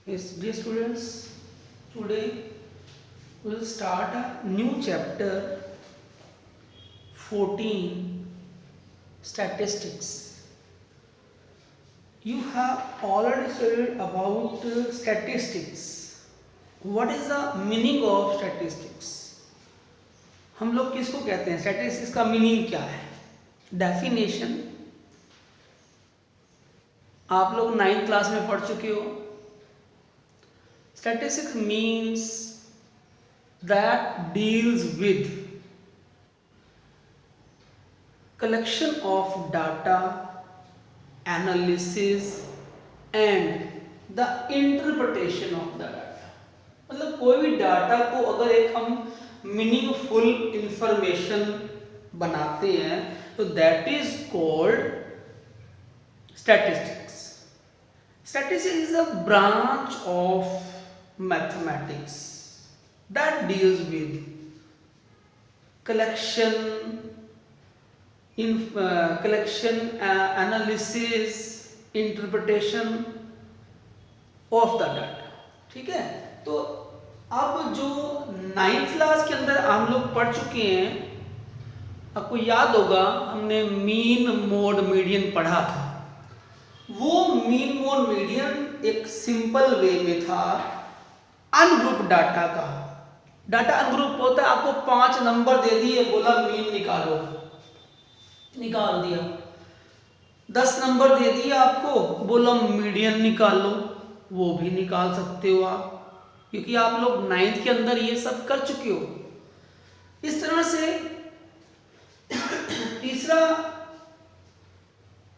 Yes, dear students, today we will start a new chapter 14 Statistics. You have already studied about statistics. What is the meaning of statistics? हम लोग किसको कहते हैं? Statistics का meaning क्या है? Definition आप लोग 9th क्लास में पढ़ चुके हो. Statistics means that deals with collection of data, analysis and the interpretation of the data. मतलब कोई भी डाटा को अगर एक हम मीनिंगफुल इंफॉर्मेशन बनाते हैं तो that is called statistics. Statistics is a branch of mathematics that deals with collection, analysis, interpretation of the data. ठीक है, तो अब जो 9th क्लास के अंदर हम लोग पढ़ चुके हैं, आपको याद होगा हमने मीन मोड मीडियन पढ़ा था. वो मीन मोड मीडियन एक सिंपल वे में था अनग्रुप डाटा का. डाटा अनग्रुप होता है, आपको 5 नंबर दे दिए, बोला मीन निकालो, निकाल दिया. 10 नंबर दे दिए आपको, बोला मीडियन निकालो, वो भी निकाल सकते हो आप, क्योंकि आप लोग 9th के अंदर ये सब कर चुके हो. इस तरह से तीसरा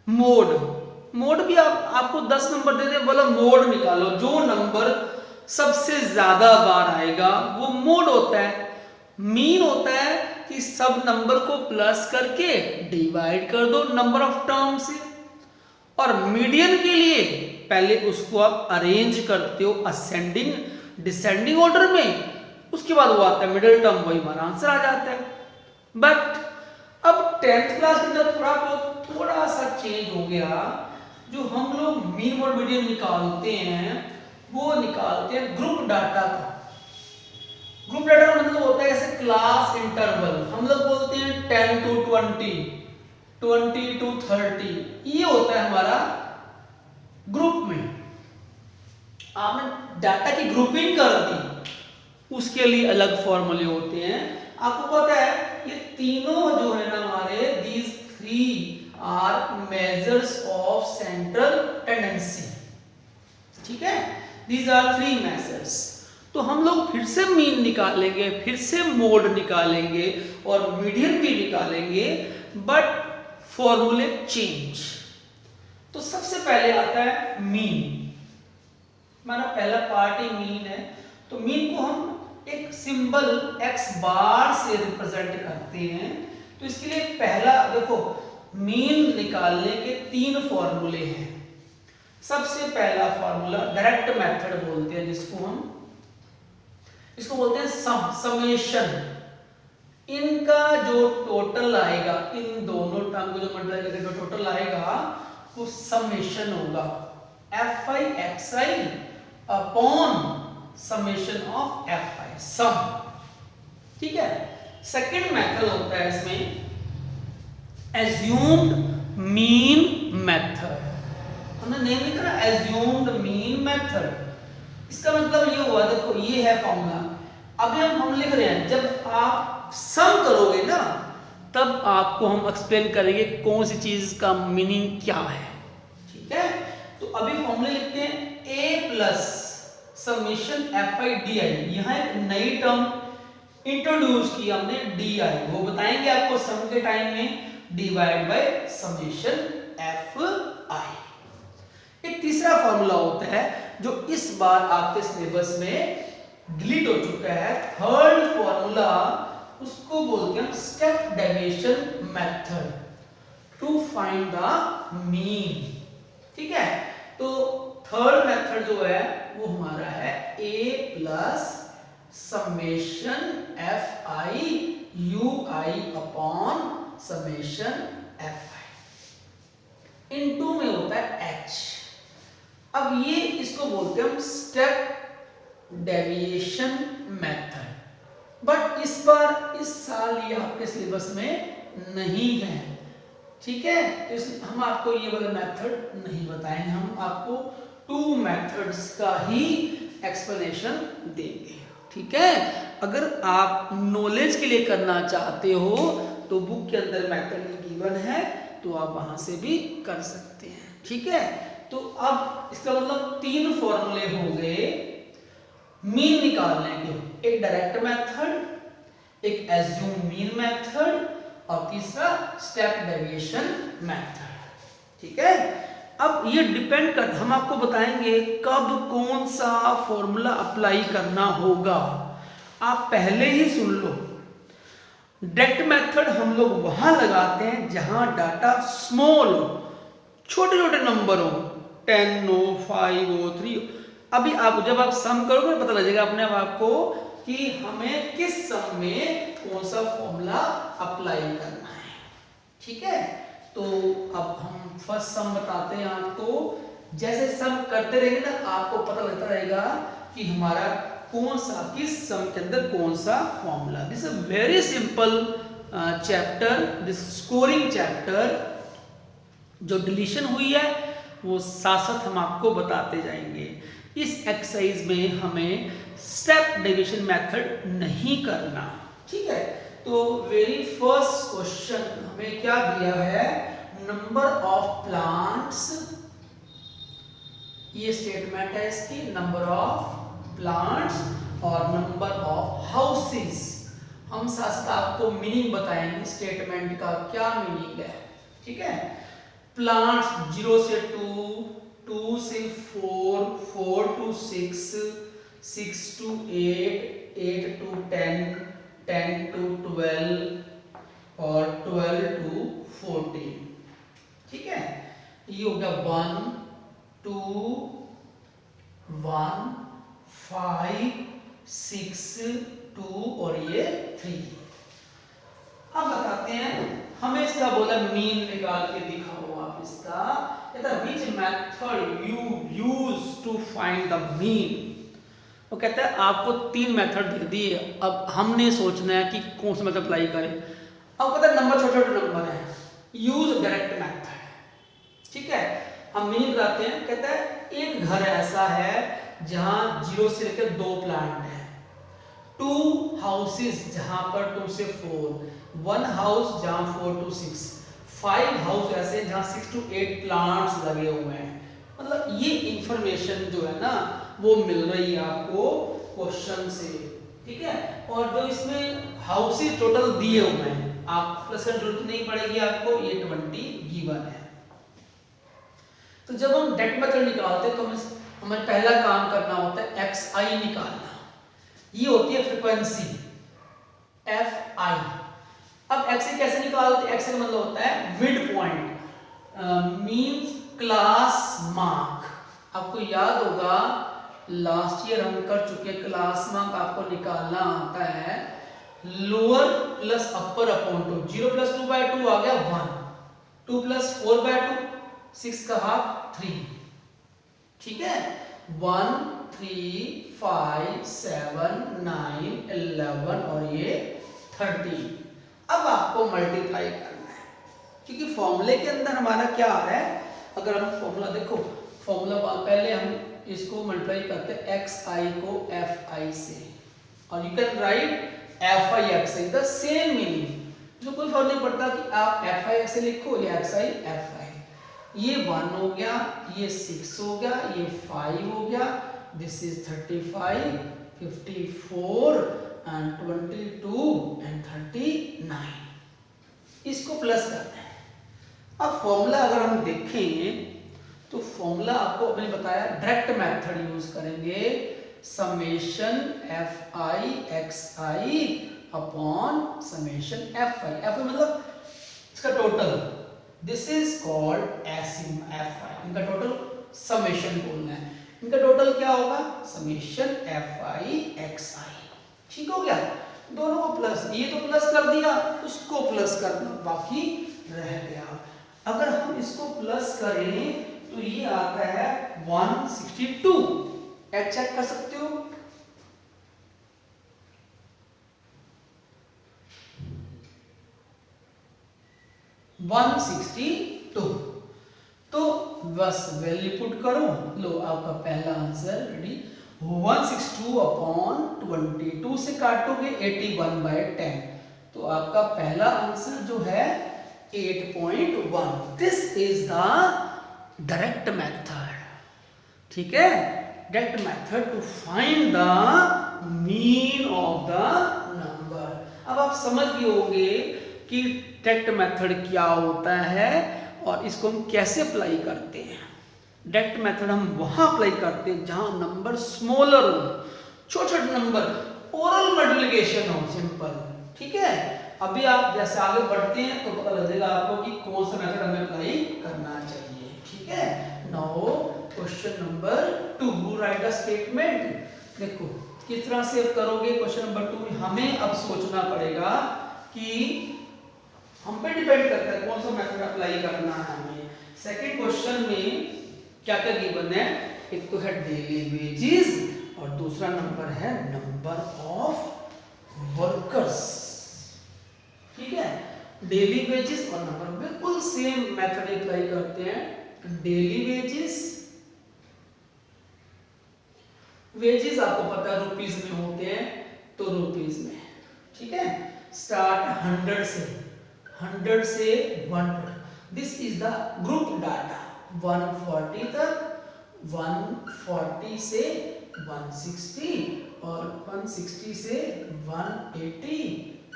मोड भी आपको 10 नंबर दे दे, बोला मोड निकालो, जो नंबर सबसे ज्यादा बार आएगा वो मोड होता है. मीन होता है कि सब नंबर को प्लस करके डिवाइड कर दो नंबर ऑफ टर्म से. और मीडियन के लिए पहले उसको आप अरेंज करते हो असेंडिंग डिसेंडिंग ऑर्डर में, उसके बाद वो आता है मिडिल टर्म, वही हमारा आंसर आ जाता है. बट अब 10th क्लास के अंदर थोड़ा सा चेंज हो गया. जो हम लोग मीन मोड मीडियन निकालते हैं वो निकालते हैं ग्रुप डाटा का. ग्रुप डाटा का मतलब होता है जैसे क्लास इंटरवल, हम लोग बोलते हैं 10 to 20, 20 to 30, ये होता है हमारा ग्रुप में. आपने डाटा की ग्रुपिंग कर दी, उसके लिए अलग फॉर्मूले होते हैं. आपको पता है ये तीनों जो है ना हमारे, these three are measures of central tendency. ठीक है, these are 3 measures. तो हम लोग फिर से मीन निकालेंगे, फिर से मोड निकालेंगे और मीडियन भी निकालेंगे, बट फॉर्मूले चेंज. तो सबसे पहले आता है मीन. हमारा पहला पार्ट ही मीन है. तो मीन को हम एक सिंबल x बार से रिप्रेजेंट करते हैं. तो इसके लिए पहला देखो, मीन निकालने के 3 फॉर्मूले हैं. सबसे पहला फॉर्मूला डायरेक्ट मेथड बोलते हैं, इसको बोलते हैं समेशन. इनका जो टोटल आएगा, इन दोनों टर्म को जो मल्टीप्लाई करके जो टोटल आएगा वो समेशन होगा, fi xi upon summation of fi, सम. ठीक है. सेकंड मेथड होता है इसमें एज्यूम्ड मीन मेथड. हमने नेम लिखा ना, एज्यूम्ड मीन मेथड. इसका मतलब ये हुआ, देखो ये है फॉर्मूला. अभी हम लिख रहे हैं, जब आप सम करोगे ना तब आपको हम एक्सप्लेन करेंगे कौन सी चीज का मीनिंग क्या है. ठीक है. तो अभी फॉर्मूले लिखते हैं a plus summation fi di. यहाँ एक नई टर्म इंट्रोड्यूस की हमने di, वो बताएंगे आपको सम के टाइम में, डिवाइड बाय समेशन fi. एक तीसरा फॉर्मूला होता है जो इस बार आपके सिलेबस में डिलीट हो चुका है, थर्ड फॉर्मूला, उसको बोलते हैं step deviation method to find the mean. ठीक है. तो थर्ड मेथड जो है वो हमारा है a plus summation fi ui upon summation fi. Into में होता है h. अब ये इसको बोलते हैं हम स्टेप डेविएशन मेथड, बट इस बार इस साल ये आपके सिलेबस में नहीं है, ठीक है। तो हम आपको ये वाला मेथड नहीं बताएंगे, हम आपको 2 मेथड्स का ही एक्सप्लेनेशन देंगे, ठीक है। अगर आप नॉलेज के लिए करना चाहते हो तो बुक के अंदर मेथड गिवन है, तो आप वहां से भी कर सकते हैं, ठीक है। तो अब इसका मतलब 3 फॉर्मूले हो गए मीन निकालने के, एक डायरेक्ट मेथड, एक एज्यूम मीन मेथड और तीसरा स्टेप डेविएशन मेथड, ठीक है। अब ये डिपेंड कर, हम आपको बताएंगे कब कौन सा फॉर्मूला अप्लाई करना होगा। आप पहले ही सुन लो, डायरेक्ट मेथड हम लोग वहां लगाते हैं जहां डाटा स्मॉल हो, छोटे छोटे नंबर हो, 10 हो, 5 हो, 3 हो। अभी आप जब आप सम करोगे पता लगेगा अपने आप आपको कि हमें किस सम में कौन सा फॉर्मूला अप्लाई करना है, ठीक है। तो अब हम फर्स्ट सम बताते हैं आपको। जैसे सम करते रहेंगे ना आपको पता लगता रहेगा कि हमारा कौन सा किस सम के अंदर कौन सा formula. This is very simple chapter, this scoring chapter. जो डिलीशन हुई है वो साथ साथ हम आपको बताते जाएंगे। इस एक्सरसाइज में हमें स्टेप डेविएशन मेथड नहीं करना, ठीक है। तो वेरी फर्स्ट क्वेश्चन हमें क्या दिया है, नंबर ऑफ प्लांट्स, ये स्टेटमेंट है इसकी, नंबर ऑफ प्लांट्स और नंबर ऑफ हाउसेस। हम साथ साथ आपको मीनिंग बताएंगे स्टेटमेंट का क्या मीनिंग है, ठीक है। प्लांट्स 0 से 2, 2 से 4, 4 to 6, 6 to 8, 8 to 10, 10 to 12 और 12 to 14, ठीक है। ये हो गया 1, 2, 1, 5, 6, 2 और ये 3। अब बताते हैं, हमें इसका बोला मीन निकाल के दिखाओ आप इसका, which method you use to find the mean। वो कहता है आपको 3 मेथड दे दिए, अब हमने सोचना है कि कौन सा मेथड अप्लाई करें। अब पता है नंबर छोटे छोटे नंबर है, यूज डायरेक्ट मेथड, ठीक है। हम मीनिंग बताते हैं, कहता है एक घर ऐसा है जहां 0 से लेकर 2 प्लांट है, 2 हाउसेस जहां पर 2 से 4, 1 हाउस जहां 4 to 6, 5 हाउस ऐसे जहां 6 to 8 प्लांट्स लगे हुए हैं। मतलब ये इंफॉर्मेशन जो है ना वो मिल रही है आपको क्वेश्चन से, ठीक है। और जो इसमें हाउसेस टोटल दिए हुए हैं, आप प्लस करने की जरूरत नहीं पड़ेगी आपको, ये 20 गिवन है। तो जब हम डायरेक्ट मेथड निकालते हैं तो हमें पहला काम करना होता है xi निकालना। ये होती है फ्रीक्वेंसी fi। अब xi कैसे निकालते हैं, xi का मतलब होता है mid point, means class mark. आपको याद होगा लास्ट ईयर हम कर चुके, क्लास मार्क आपको निकालना आता है लोअर प्लस अपर अपॉन 2, 0 + 2/2 आ गया 1, 2 + 4/2, 6 का हाफ 3, ठीक है। 1, 3, 5, 7, 9, 11 और ये 13। अब आपको मल्टीप्लाई करना है, क्योंकि फॉर्मूले के अंदर हमारा क्या आ रहा है, अगर हम फॉर्मूला देखो, फॉर्मूला पहले हम इसको मल्टीप्लाई करते हैं xi को fi से, और you can write fi xi the same meaning. जो कोई फर्क नहीं पड़ता कि आप fi xi लिखो या xi fi। ये 1 हो गया, ये 6 हो गया, ये 5 हो गया, दिस इज 35, 54 and 22 and 39। इसको प्लस करते हैं। अब फॉर्मूला अगर हम देखें तो फॉर्मूला आपको मैंने बताया डायरेक्ट मेथड यूज करेंगे, summation fi xi upon summation fi। fi मतलब इसका टोटल, दिस इज कॉल्ड एसिम fi। इनका टोटल समेशन बोलना है, इनका टोटल क्या होगा, समेशन fi xi। ठीक हो गया, दोनों को प्लस, ये तो प्लस कर दिया, उसको प्लस करना बाकी रह गया। अगर हम इसको प्लस करें तो ये आता है 162। चेक कर सकते हो। वन 162। तो बस वैल्यू पुट करो, लो आपका पहला आंसर रेडी। 162 अपॉन 22 से काटोगे 81/10, तो आपका पहला आंसर जो है 8.1। This is the direct method, ठीक है, direct method to find the mean of the number. अब आप समझ गए होंगे कि डायरेक्ट मेथड क्या होता है और इसको हम कैसे अप्लाई करते हैं। डायरेक्ट मेथड हम वहां अप्लाई करते हैं जहां नंबर स्मॉलर हो, छोटे छोटे नंबर, ओरल मल्टीप्लिकेशन हो, सिंपल, ठीक है। अभी आप जैसे आगे बढ़ते हैं तो पता लगेगा आपको कि कौन सा मेथड हमें अप्लाई करना चाहिए, ठीक है। Now question number 2, right the statement. देखो किस तरह से अब करोगे क्वेश्चन नंबर 2 में, हमें अब सोचना पड़ेगा कि हम पे डिपेंड करता है कौन सा मेथड अप्लाई करना है हमें। सेकंड क्वेश्चन में क्या क्या गिवन है, एक तो है डेली वेजेस और दूसरा नंबर है नंबर ऑफ वर्कर्स, ठीक है। डेली वेजेस और नंबर, बिल्कुल सेम मेथड अप्लाई करते हैं। डेली वेजेस, वेजेस आपको पता है रुपीस में होते हैं, तो रुपीस में, ठीक है। स्टार्ट 100 से 100 this is the group data. 140 तक, 140 से 160 और 160 से 180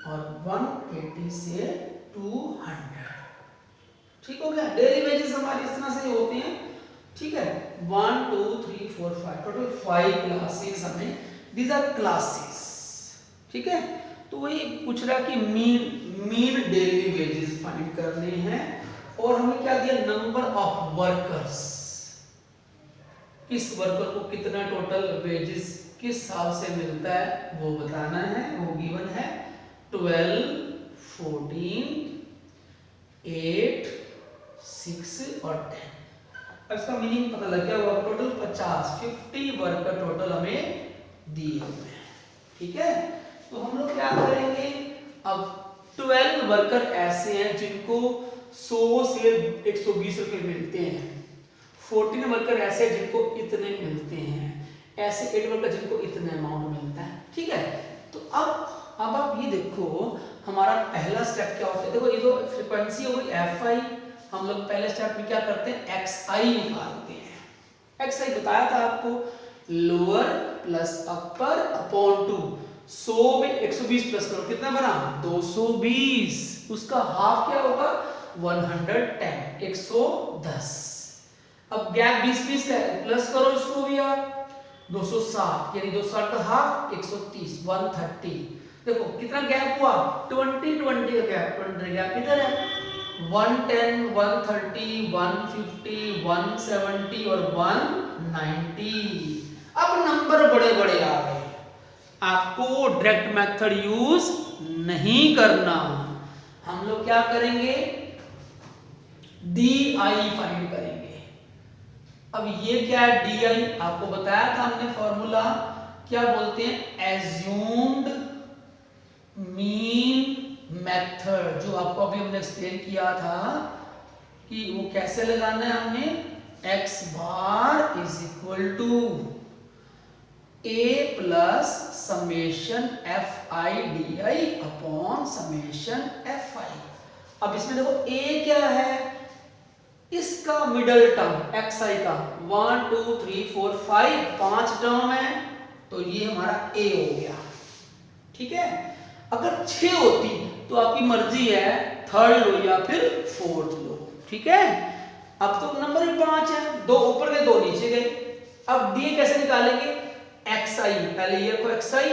और 180 से 200, ठीक हो गया। डेली वेजेस हमारे इस तरह से होते हैं, ठीक है। 1 2 3 4 5 टोटल 5 क्लासेस हमें, दीज आर क्लासेस, ठीक है। तो वही पूछ रहा कि मीन डेली वेजेस फाइंड करने हैं और हमें क्या दिया, नंबर ऑफ वर्कर्स, किस वर्कर को कितना टोटल वेजेस किस साल से मिलता है वो बताना है। वो गिवन है 12 14 8 6 और 10। अब इसका मीनिंग पता लग गया होगा, टोटल 50 वर्कर टोटल हमें दिए हुए हैं, ठीक है। तो हम लोग क्या करेंगे, अब 12 वर्कर ऐसे हैं जिनको 100 से 120 रुपए मिलते हैं, 14 वर्कर ऐसे हैं जिनको इतने मिलते हैं, ऐसे 8 वर्कर जिनको इतने अमाउंट मिलता है, ठीक है। तो अब आप ये देखो हमारा पहला स्टेप क्या होता है। देखो ये जो फ्रीक्वेंसी हो गई fi, हम लोग पहले स्टेप में क्या करते हैं, xi निकालते हैं। xi बताया था आपको, लोअर प्लस अपर अपॉन 2। 100 में 120 प्लस करो, कितना बना 220, उसका हाफ क्या होगा 110, 110। अब गैप 20 है, प्लस करो इसको भी आप 260, यानी 260 का हाफ 130, 130। देखो कितना गैप हुआ 20 का गैप, 20 गैप इधर है 110, 130, 150, 170 और 190। अब नंबर बड़े बड़े आ गए, आपको डायरेक्ट मेथड यूज नहीं करना। हम लोग क्या करेंगे, DI फाइंड करेंगे। अब ये क्या है DI, आपको बताया था हमने फॉर्मूला, क्या बोलते हैं, एज्यूम्ड मीन मेथड, जो आपको अभी हमने एक्सप्लेन किया था कि वो कैसे लगाना है। हमने x bar is equal to a plus summation fi di upon summation fi। अब इसमें देखो a क्या है, इसका मिडल टर्म xi का 1 2 3 4 5 5 टर्म है, तो ये हमारा a हो गया, ठीक है। अगर 6 होती तो आपकी मर्जी है, थर्ड लो या फिर फोर्थ लो, ठीक है। अब तो नंबर ही 5 है, 2 ऊपर गए 2 नीचे गए। अब d कैसे निकालेंगे, xi, पहले ये को xi,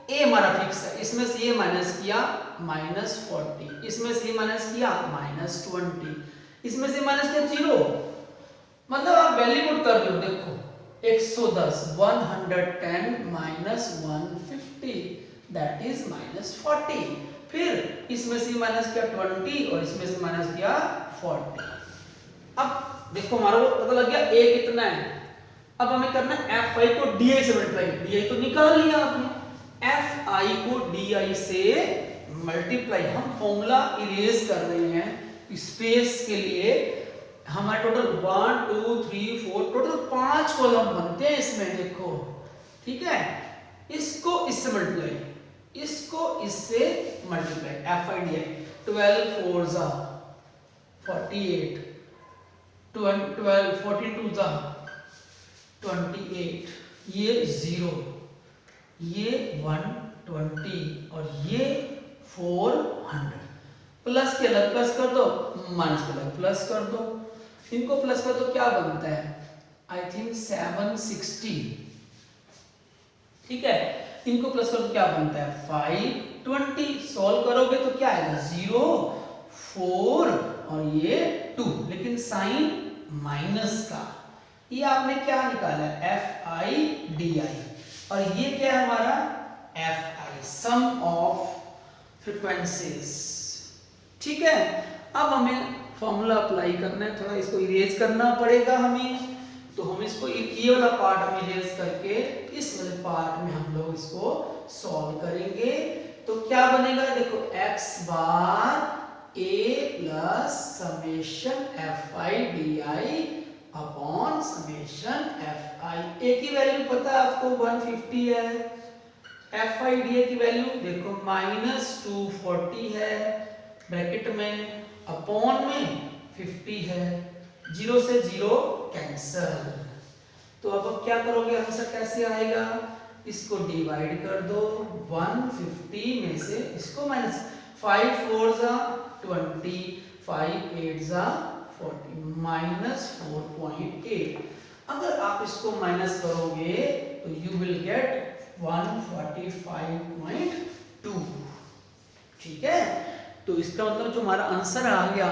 a हमारा फिक्स है, इसमें से ये माइनस किया -40, इसमें से ये माइनस किया -20, इसमें से माइनस किया 0, मतलब आप वैल्यू पुट कर लो। देखो 110, 110 माइनस 150 दैट इज -40, फिर इसमें से माइनस किया 20 और इसमें से माइनस किया 40। अब देखो हमारा वो पता लग गया a कितना है। अब हमें करना है fi को di से मल्टीप्लाई, di तो निकाल लिया आपने, fi को di से मल्टीप्लाई। हम फॉर्मूला इरेज कर रहे हैं स्पेस के लिए। हमारे टोटल 1 2 3 4 टोटल 5 कॉलम बनते हैं इसमें, देखो ठीक है। इसको इससे मल्टीप्लाई, इसको इससे मल्टीप्लाई, fi di 12 4 जा 48, 12 14 2 जा 28, ये 0, ये 120 और ये 400। प्लस के अलग प्लस कर दो, माइनस के अलग प्लस कर दो। इनको प्लस कर दो क्या बनता है, आई थिंक 760, ठीक है। इनको प्लस कर दो क्या बनता है 520। सॉल्व करोगे तो क्या आएगा 0 4 और ये 2, लेकिन साइन माइनस का। ये आपने क्या निकाला fi di और ये क्या है हमारा fi, सम ऑफ फ्रीक्वेंसीज, ठीक है। अब हमें फॉर्मूला अप्लाई करना है, थोड़ा इसको इरेज करना पड़ेगा हमें। तो हम इसको ये वाला पार्ट हम इरेज करके इस वाले पार्ट में हम लोग इसको सॉल्व करेंगे। तो क्या बनेगा देखो x bar a plus summation fi di upon summation fi। a की वैल्यू पता है आपको 150 है, fi di की वैल्यू देखो -240 है, ब्रैकेट में अपॉन में 50 है, 0 से 0 कैंसल। तो अब क्या करोगे आंसर कैसे आएगा, इसको डिवाइड कर दो 150 में से, इसको माइनस 5 4 जा 20, 5 8 जा 40, माइनस 4.8। अगर आप इसको माइनस करोगे तो यू विल गेट 145.2, ठीक है। तो इसका मतलब जो हमारा आंसर आ गया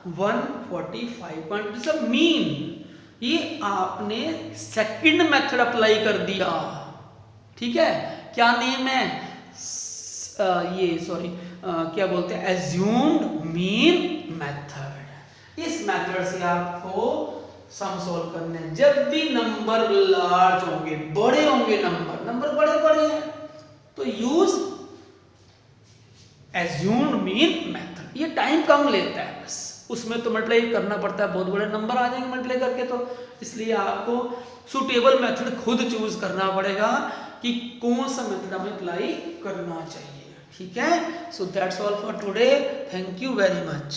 145.2 मीन। ये आपने सेकंड मेथड अप्लाई कर दिया, ठीक है। क्या नेम है ये सॉरी क्या बोलते हैं एज्यूम्ड मीन मेथड। इस मेथड से आपको सम सॉल्व करने हैं। जब भी नंबर लार्ज होंगे, बड़े होंगे, नंबर बड़े बड़े हैं तो यूज एज्यूम्ड मीन मेथड। ये टाइम कम लेता है बस, उसमें तो मल्टीप्लाई करना पड़ता है, बहुत बड़े नंबर आ जाएंगे मल्टीप्लाई करके, तो इसलिए आपको सुटेबल मेथड खुद चूज करना पड़ेगा कि कौन सा मेथड हमें अप्लाई करना चाहिए, ठीक है। So that's all for today, thank you very much.